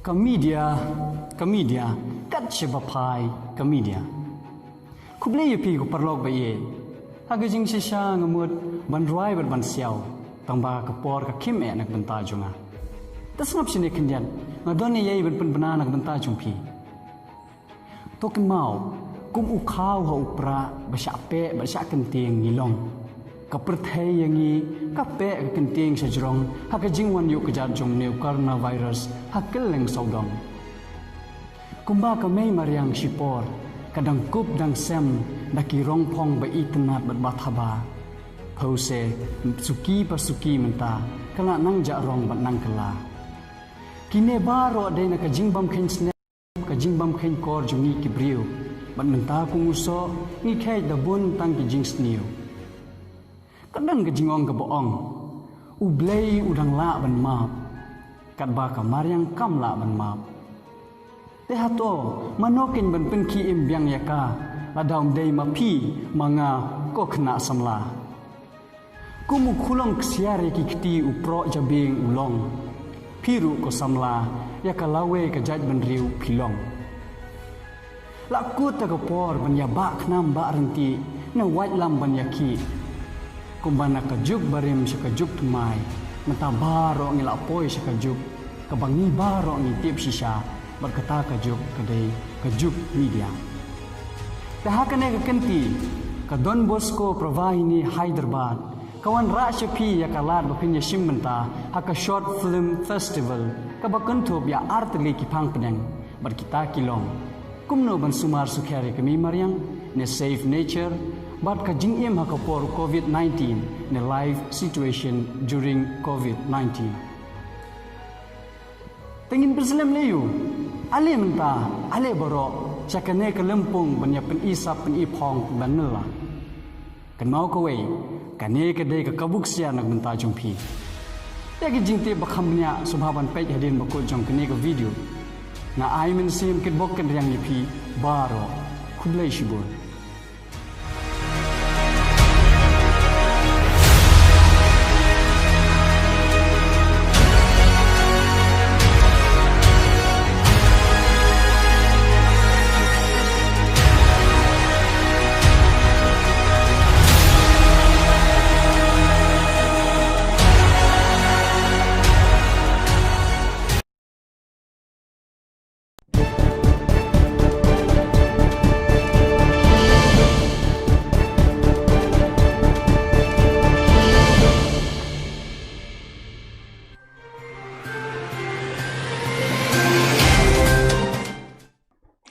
Kamedia, kat sibapai, kamedia. Kublay yupi ko parlog ba ye. Hagajing siya ngamut bandruay ban siyaw, tangba kapor ka kim nagbanta junga. Tas ngap sini kendian, ngadon ye ban penbena nagbanta jungpi. Tokimau, kum ukau ha upra basyape kenting ngilong. Kaperthai yangi kape kenting sejrong hakajing wan yuk kejat jong new coronavirus hakeleng saudong. Kumba kamay mariang sipor kadang kup dang sem daki rong pong ba itenat bat bathaba. Pause suki pasuki menta kala nang ja rong bat nang kala. Kine baro de na kajing bam khen snap kajing bam khen kor jungi kibriu bat menta kunguso ngi khai da bun tang kijing sniu. Kadang kejingong ke boong, ublay udang la ban map, kat baka mariang kam la ban map. Tehato manokin ban penki imbiang yaka, ladaum day mapi manga ko kena samla. Kumu kulong kesiari kikti upro jabing ulong, piru ko samla yaka lawe kejaj ban riu pilong. Lakut takapor ban yabak nam ba renti na white lam ban yaki. Kumbana kajuk barim siya kajuk tumay, mata baro ngila apoy siya kajuk, kabangi baro ngitip siya, berkata kajuk kadai kajuk media. Tahakane kakenti, ka Don Bosco Pravahini Hyderabad, kawan Rasha P yakalad bakinya simbenta, haka short film festival, kabakantob ya artli kipang pedang, berkita kilong. Kumno ban sumar sukhari kami mariang, ne safe nature, but kajing im hakapor COVID-19 in a life situation during COVID-19. Tengin berselam leyu, ale menta, ale borok, cakane kelempung banyak penisap penipong banela. Kenau kawai, kane kedai kekabuk sia nak menta jumpi. Lagi jingte bakhamnya subhaban pej hadin bakut jong kene ke video. Na ai mensim kedbok kendriang yipi baro kublai shibur.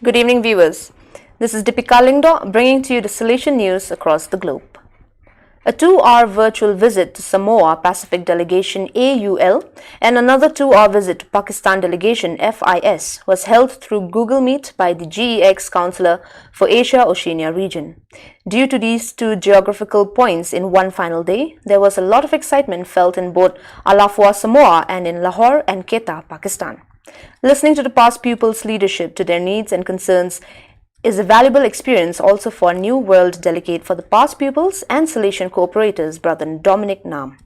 Good evening, viewers. This is Deepika Lingdo bringing to you the Salesian news across the globe. A 2-hour virtual visit to Samoa Pacific Delegation AUL and another 2-hour visit to Pakistan Delegation FIS was held through Google Meet by the GEX Councillor for Asia-Oceania region. Due to these two geographical points in one final day, there was a lot of excitement felt in both Alafua, Samoa and in Lahore and Quetta, Pakistan. Listening to the past pupils' leadership to their needs and concerns is a valuable experience also for a New World delegate for the past pupils and Salesian cooperators, Brother Dominic Nam.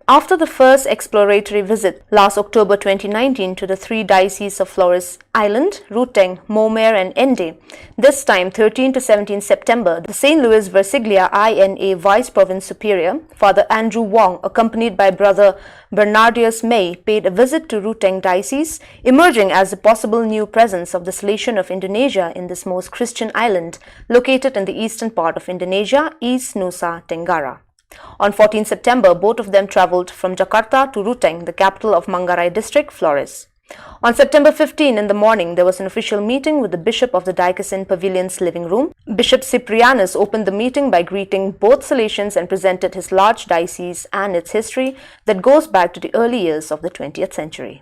After the first exploratory visit last October 2019 to the three dioceses of Flores Island, Ruteng, Momare and Ende, this time 13 to 17 September, the St. Louis Versiglia INA Vice Province Superior, Father Andrew Wong, accompanied by Brother Bernardius May, paid a visit to Ruteng Diocese, emerging as a possible new presence of the Salesian of Indonesia in this most Christian island, located in the eastern part of Indonesia, East Nusa Tenggara. On 14 September, both of them travelled from Jakarta to Ruteng, the capital of Manggarai district, Flores. On September 15 in the morning, there was an official meeting with the Bishop of the Diocesan Pavilion's living room. Bishop Cyprianus opened the meeting by greeting both Salesians and presented his large diocese and its history that goes back to the early years of the 20th century.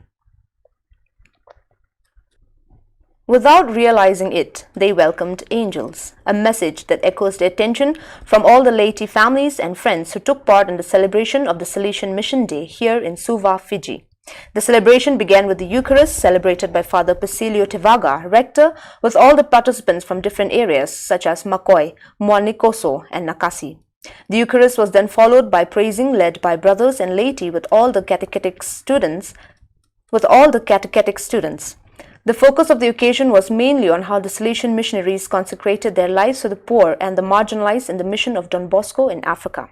Without realizing it, they welcomed angels, a message that echoes the attention from all the laity families and friends who took part in the celebration of the Salesian Mission Day here in Suva, Fiji. The celebration began with the Eucharist celebrated by Father Pasilio Tevaga, rector, with all the participants from different areas such as Makoi, Moanikoso and Nakasi. The Eucharist was then followed by praising led by brothers and laity with all the catechetic students. The focus of the occasion was mainly on how the Salesian missionaries consecrated their lives for the poor and the marginalized in the mission of Don Bosco in Africa.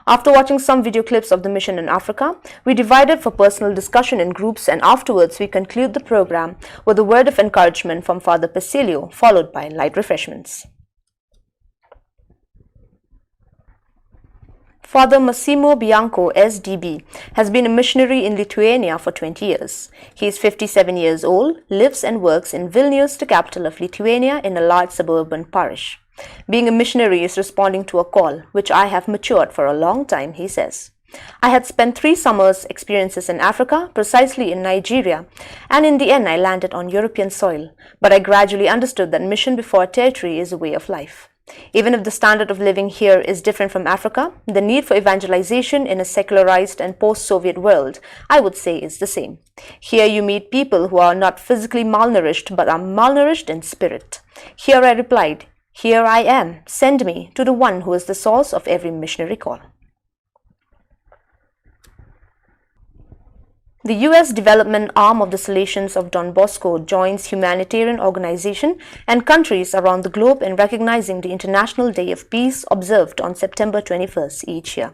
After watching some video clips of the mission in Africa, we divided for personal discussion in groups, and afterwards we conclude the program with a word of encouragement from Father Pesilio, followed by light refreshments. Father Massimo Bianco, SDB, has been a missionary in Lithuania for 20 years. He is 57 years old, lives and works in Vilnius, the capital of Lithuania, in a large suburban parish. Being a missionary is responding to a call, which I have matured for a long time, he says. I had spent 3 summers experiences in Africa, precisely in Nigeria, and in the end I landed on European soil, but I gradually understood that mission before territory is a way of life. Even if the standard of living here is different from Africa, the need for evangelization in a secularized and post-Soviet world, I would say, is the same. Here you meet people who are not physically malnourished but are malnourished in spirit. Here I replied, "Here I am, send me," to the one who is the source of every missionary call. The U.S. development arm of the Salesians of Don Bosco joins humanitarian organizations and countries around the globe in recognizing the International Day of Peace observed on September 21st each year.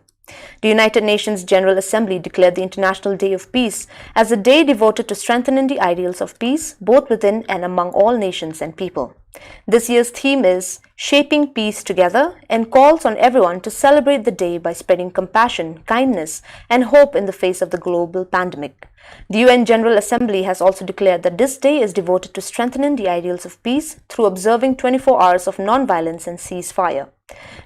The United Nations General Assembly declared the International Day of Peace as a day devoted to strengthening the ideals of peace both within and among all nations and people. This year's theme is Shaping Peace Together and calls on everyone to celebrate the day by spreading compassion, kindness, and hope in the face of the global pandemic. The UN General Assembly has also declared that this day is devoted to strengthening the ideals of peace through observing 24 hours of non-violence and ceasefire.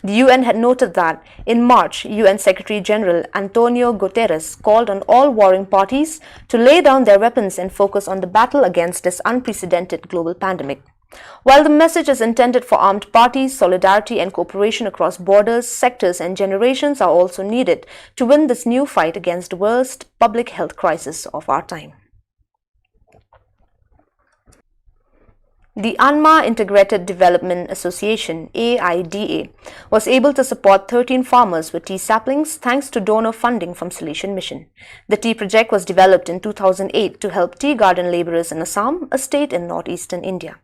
The UN had noted that in March, UN Secretary General Antonio Guterres called on all warring parties to lay down their weapons and focus on the battle against this unprecedented global pandemic. While the message is intended for armed parties, solidarity and cooperation across borders, sectors and generations are also needed to win this new fight against the worst public health crisis of our time. The ANMA Integrated Development Association, AIDA, was able to support 13 farmers with tea saplings thanks to donor funding from Salesian Mission. The tea project was developed in 2008 to help tea garden laborers in Assam, a state in northeastern India.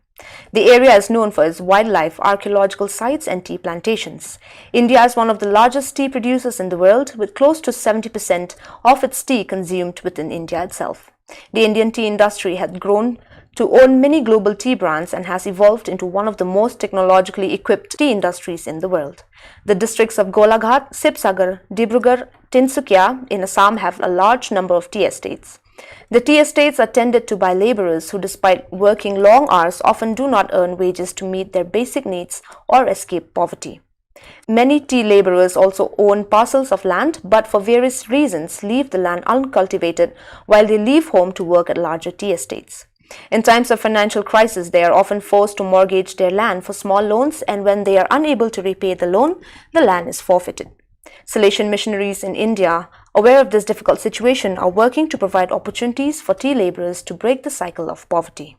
The area is known for its wildlife, archaeological sites and tea plantations. India is one of the largest tea producers in the world, with close to 70% of its tea consumed within India itself. The Indian tea industry has grown to own many global tea brands and has evolved into one of the most technologically equipped tea industries in the world. The districts of Golaghat, Sibsagar, Dibrugarh, Tinsukia in Assam have a large number of tea estates. The tea estates are tended to by laborers who, despite working long hours, often do not earn wages to meet their basic needs or escape poverty. Many tea laborers also own parcels of land, but for various reasons leave the land uncultivated while they leave home to work at larger tea estates. In times of financial crisis, they are often forced to mortgage their land for small loans, and when they are unable to repay the loan, the land is forfeited. Salesian missionaries in India, aware of this difficult situation, are working to provide opportunities for tea laborers to break the cycle of poverty.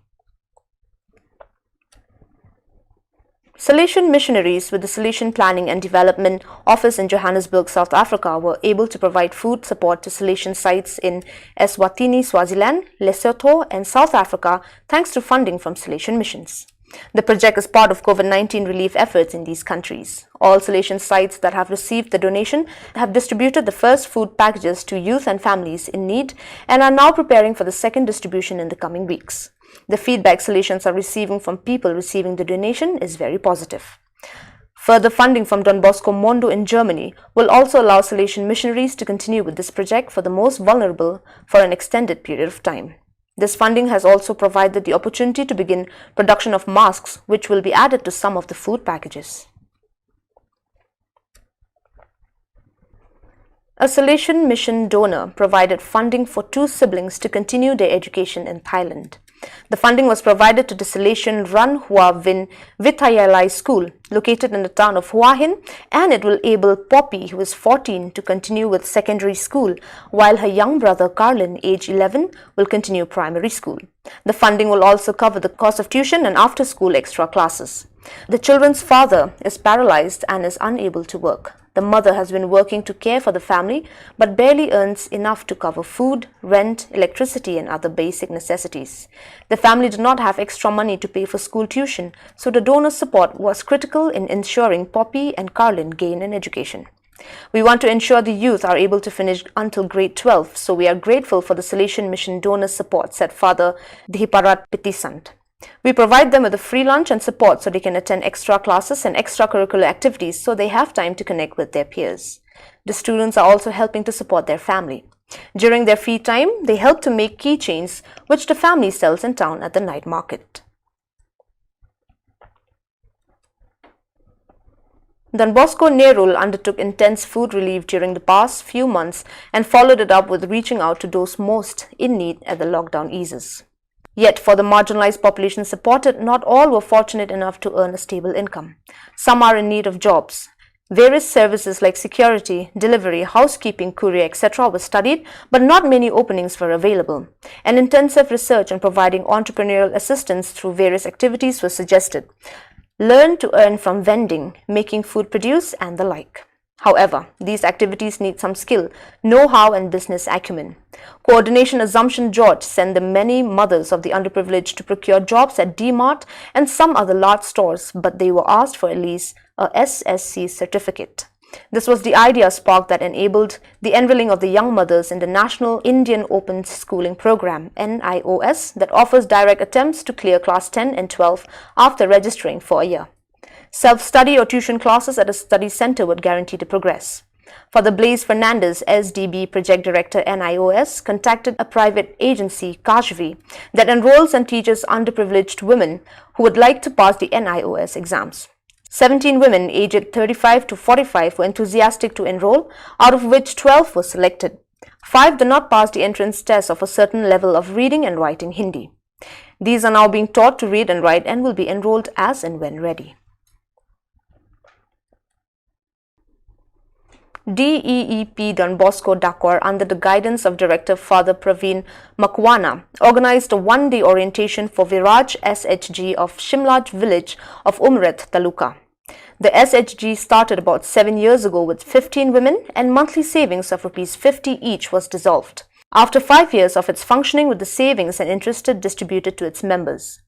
Salesian missionaries with the Salesian Planning and Development Office in Johannesburg, South Africa, were able to provide food support to Salesian sites in Eswatini, Swaziland, Lesotho, and South Africa thanks to funding from Salesian missions. The project is part of COVID-19 relief efforts in these countries. All Salesian sites that have received the donation have distributed the first food packages to youth and families in need and are now preparing for the second distribution in the coming weeks. The feedback Salesians are receiving from people receiving the donation is very positive. Further funding from Don Bosco Mondo in Germany will also allow Salesian missionaries to continue with this project for the most vulnerable for an extended period of time. This funding has also provided the opportunity to begin production of masks, which will be added to some of the food packages. A Salesian mission donor provided funding for 2 siblings to continue their education in Thailand. The funding was provided to the Salesian-run Hua Vin Vittayalai School, located in the town of Hua Hin, and it will enable Poppy, who is 14, to continue with secondary school, while her young brother Carlin, age 11, will continue primary school. The funding will also cover the cost of tuition and after-school extra classes. The children's father is paralyzed and is unable to work. the mother has been working to care for the family but barely earns enough to cover food, rent, electricity and other basic necessities. The family did not have extra money to pay for school tuition, so the donor's support was critical in ensuring Poppy and Carlin gain an education. We want to ensure the youth are able to finish until grade 12, so we are grateful for the Salesian Mission donor support, said Father Dhiparat Pitisant. We provide them with a free lunch and support so they can attend extra classes and extracurricular activities so they have time to connect with their peers. The students are also helping to support their family. During their free time, they help to make keychains which the family sells in town at the night market. Don Bosco Nerul undertook intense food relief during the past few months and followed it up with reaching out to those most in need as the lockdown eases. Yet, for the marginalized population supported, not all were fortunate enough to earn a stable income. Some are in need of jobs. Various services like security, delivery, housekeeping, courier, etc. were studied, but not many openings were available. An intensive research on providing entrepreneurial assistance through various activities was suggested. Learn to earn from vending, making food produce, and the like. However, these activities need some skill, know-how and business acumen. Coordination Assumption George sent the many mothers of the underprivileged to procure jobs at D-Mart and some other large stores, but they were asked for at least a SSC certificate. This was the idea spark that enabled the enrolling of the young mothers in the National Indian Open Schooling Program, NIOS, that offers direct attempts to clear class 10 and 12 after registering for a year. Self-study or tuition classes at a study center would guarantee the progress. Father Blaise Fernandez, SDB Project Director NIOS, contacted a private agency, Kashvi, that enrolls and teaches underprivileged women who would like to pass the NIOS exams. 17 women aged 35 to 45 were enthusiastic to enroll, out of which 12 were selected. 5 did not pass the entrance test of a certain level of reading and writing Hindi. These are now being taught to read and write and will be enrolled as and when ready. DEEP Don Bosco Dakwar, under the guidance of Director Father Praveen Makwana, organized a one-day orientation for Viraj SHG of Shimlaj village of Umret Taluka. The SHG started about 7 years ago with 15 women and monthly savings of Rs 50 each was dissolved. After 5 years of its functioning with the savings and interest distributed to its members.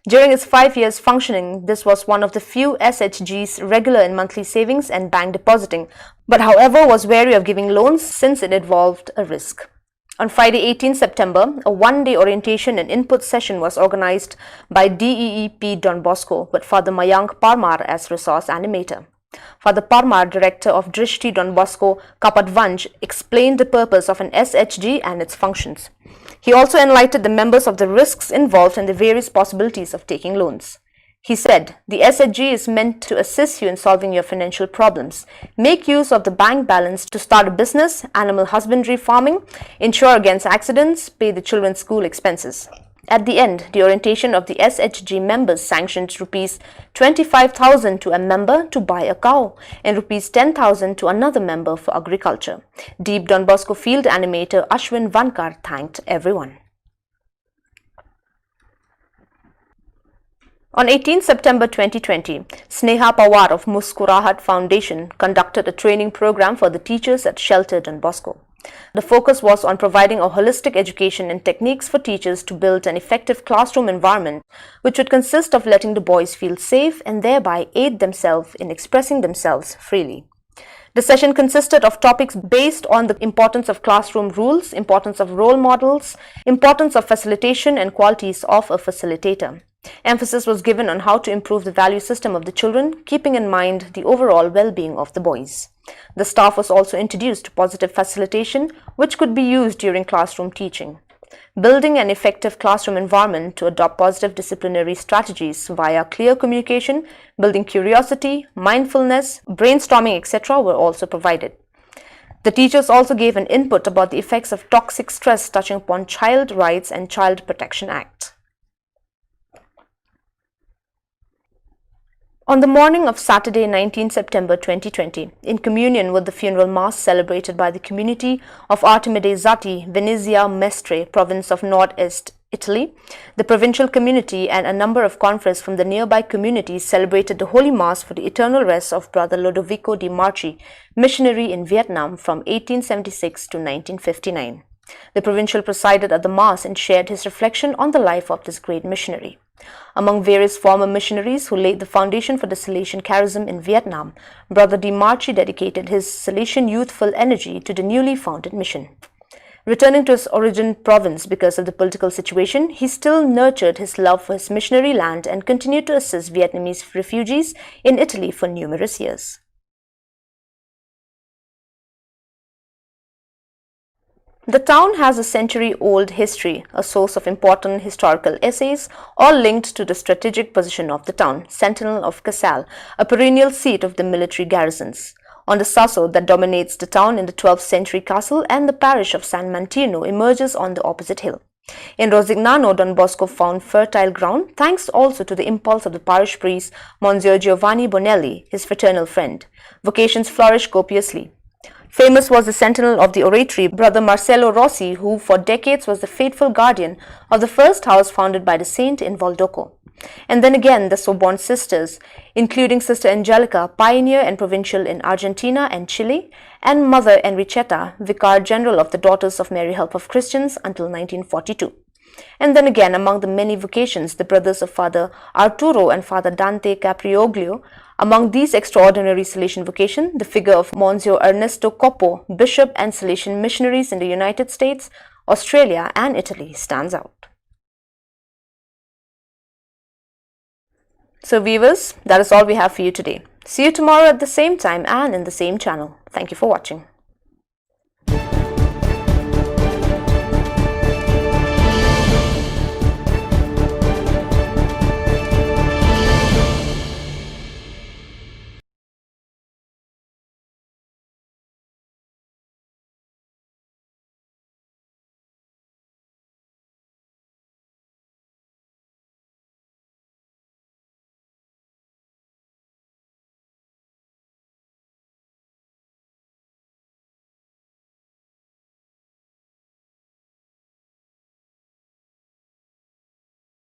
During its 5 years functioning, this was one of the few SHGs regular in monthly savings and bank depositing, but however was wary of giving loans since it involved a risk. On Friday 18 September, a one-day orientation and input session was organized by DEEP Don Bosco with Father Mayank Parmar as resource animator. Father Parmar, Director of Drishti Don Bosco Kapatvanj, explained the purpose of an SHG and its functions. He also enlightened the members of the risks involved and the various possibilities of taking loans. He said, the SHG is meant to assist you in solving your financial problems. Make use of the bank balance to start a business, animal husbandry, farming, insure against accidents, pay the children's school expenses. At the end, the orientation of the SHG members sanctioned Rs 25,000 to a member to buy a cow and Rs 10,000 to another member for agriculture. Deep Don Bosco field animator Ashwin Vankar thanked everyone. On 18 September 2020, Sneha Pawar of Muskurahat Foundation conducted a training program for the teachers at Shelter Don Bosco. The focus was on providing a holistic education and techniques for teachers to build an effective classroom environment, which would consist of letting the boys feel safe and thereby aid themselves in expressing themselves freely. The session consisted of topics based on the importance of classroom rules, importance of role models, importance of facilitation and qualities of a facilitator. Emphasis was given on how to improve the value system of the children, keeping in mind the overall well-being of the boys. The staff was also introduced to positive facilitation, which could be used during classroom teaching. Building an effective classroom environment to adopt positive disciplinary strategies via clear communication, building curiosity, mindfulness, brainstorming, etc. were also provided. The teachers also gave an input about the effects of toxic stress touching upon child rights and Child Protection Act. On the morning of Saturday, 19 September 2020, in communion with the funeral mass celebrated by the community of Artemide Zati, Venezia Mestre, province of Northeast Italy. The provincial community and a number of confreres from the nearby communities celebrated the Holy Mass for the eternal rest of Brother Lodovico Di Marchi, missionary in Vietnam from 1876 to 1959. The provincial presided at the Mass and shared his reflection on the life of this great missionary. Among various former missionaries who laid the foundation for the Salesian charism in Vietnam, Brother Di Marchi dedicated his Salesian youthful energy to the newly founded mission. Returning to his origin province because of the political situation, he still nurtured his love for his missionary land and continued to assist Vietnamese refugees in Italy for numerous years. The town has a century-old history, a source of important historical essays, all linked to the strategic position of the town, Sentinel of Casale, a perennial seat of the military garrisons. On the Sasso that dominates the town in the 12th century castle, and the parish of San Mantino emerges on the opposite hill. In Rosignano, Don Bosco found fertile ground, thanks also to the impulse of the parish priest, Monsieur Giovanni Bonelli, his fraternal friend. Vocations flourished copiously. Famous was the sentinel of the oratory, Brother Marcello Rossi, who for decades was the faithful guardian of the first house founded by the saint in Valdoco. And then again the Sorbonne sisters, including Sister Angelica, pioneer and provincial in Argentina and Chile, and Mother Enrichetta, Vicar General of the Daughters of Mary Help of Christians until 1942. And then again, among the many vocations, the brothers of Father Arturo and Father Dante Caprioglio. Among these extraordinary Salesian vocations, the figure of Monsieur Ernesto Coppo, bishop and Salesian missionaries in the United States, Australia and Italy stands out. So viewers, that is all we have for you today. See you tomorrow at the same time and in the same channel. Thank you for watching.